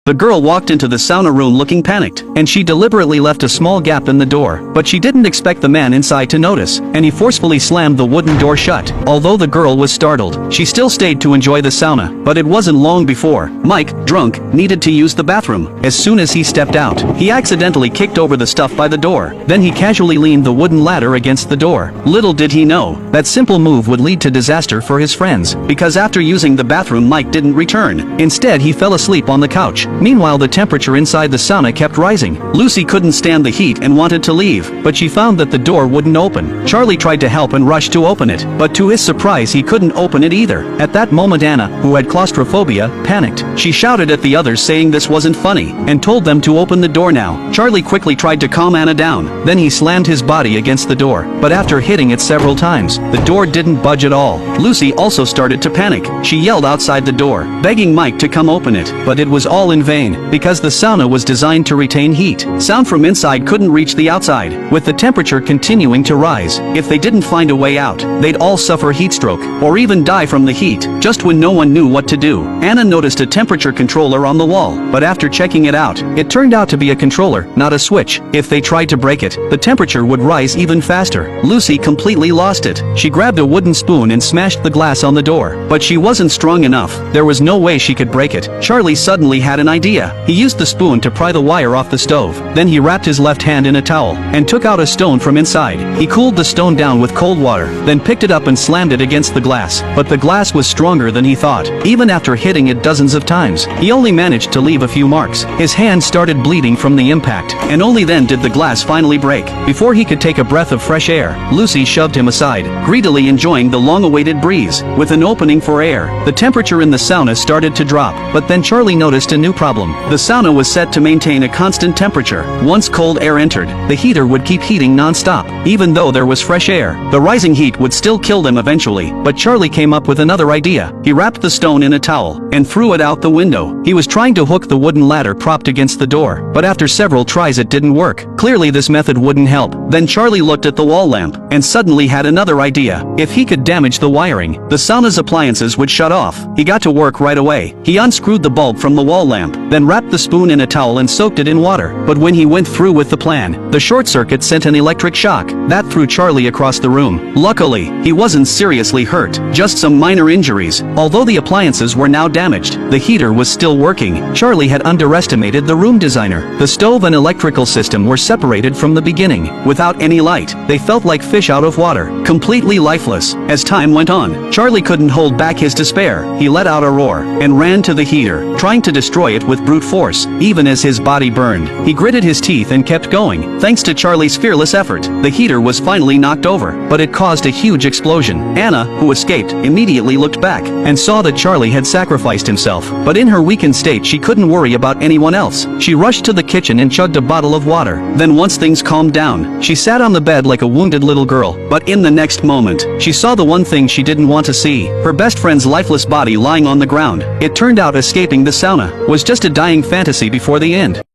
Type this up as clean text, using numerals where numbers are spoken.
The girl walked into the sauna room looking panicked, and she deliberately left a small gap in the door, but she didn't expect the man inside to notice, and he forcefully slammed the wooden door shut. Although the girl was startled, she still stayed to enjoy the sauna, but it wasn't long before Mike, drunk, needed to use the bathroom. As soon as he stepped out, he accidentally kicked over the stuff by the door. Then he casually leaned the wooden ladder against the door. Little did he know, that simple move would lead to disaster for his friends, because after using the bathroom Mike didn't return. Instead he fell asleep on the couch. Meanwhile the temperature inside the sauna kept rising. Lucy couldn't stand the heat and wanted to leave, but she found that the door wouldn't open. Charlie tried to help and rushed to open it, but to his surprise he couldn't open it either. At that moment Anna, who had claustrophobia, panicked. She shouted at the others saying this wasn't funny, and told them to open the door now. Charlie quickly tried to calm Anna down, then he slammed his body against the door, but after hitting it several times, the door didn't budge at all. Lucy also started to panic. She yelled outside the door, begging Mike to come open it, but it was all in vain, because the sauna was designed to retain heat. Sound from inside couldn't reach the outside, with the temperature continuing to rise. If they didn't find a way out, they'd all suffer heat stroke, or even die from the heat. Just when no one knew what to do, Anna noticed a temperature controller on the wall, but after checking it out, it turned out to be a controller, not a switch. If they tried to break it, the temperature would rise even faster. Lucy completely lost it. She grabbed a wooden spoon and smashed the glass on the door, but she wasn't strong enough. There was no way she could break it. Charlie suddenly had an idea. He used the spoon to pry the wire off the stove. Then he wrapped his left hand in a towel, and took out a stone from inside. He cooled the stone down with cold water, then picked it up and slammed it against the glass. But the glass was stronger than he thought. Even after hitting it dozens of times, he only managed to leave a few marks. His hand started bleeding from the impact, and only then did the glass finally break. Before he could take a breath of fresh air, Lucy shoved him aside, greedily enjoying the long-awaited breeze. With an opening for air, the temperature in the sauna started to drop, but then Charlie noticed a new problem. The sauna was set to maintain a constant temperature. Once cold air entered, the heater would keep heating non-stop. Even though there was fresh air, the rising heat would still kill them eventually. But Charlie came up with another idea. He wrapped the stone in a towel, and threw it out the window. He was trying to hook the wooden ladder propped against the door, but after several tries it didn't work. Clearly this method wouldn't help. Then Charlie looked at the wall lamp, and suddenly had another idea. If he could damage the wiring, the sauna's appliances would shut off. He got to work right away. He unscrewed the bulb from the wall lamp, then wrapped the spoon in a towel and soaked it in water. But when he went through with the plan, the short circuit sent an electric shock that threw Charlie across the room. Luckily, he wasn't seriously hurt, just some minor injuries. Although the appliances were now damaged, the heater was still working. Charlie had underestimated the room designer. The stove and electrical system were separated from the beginning. Without any light, they felt like fish out of water, completely lifeless. As time went on, Charlie couldn't hold back his despair. He let out a roar, and ran to the heater, trying to destroy it with brute force. Even as his body burned, he gritted his teeth and kept going. Thanks to Charlie's fearless effort, the heater was finally knocked over, but it caused a huge explosion. Anna, who escaped, immediately looked back, and saw that Charlie had sacrificed himself. But in her weakened state she couldn't worry about anyone else. She rushed to the kitchen and chugged a bottle of water. Then once things calmed down, she sat on the bed like a wounded little girl. But in the next moment, she saw the one thing she didn't want to see. Her best friend's lifeless body lying on the ground. It turned out escaping the sauna was just a dying fantasy before the end.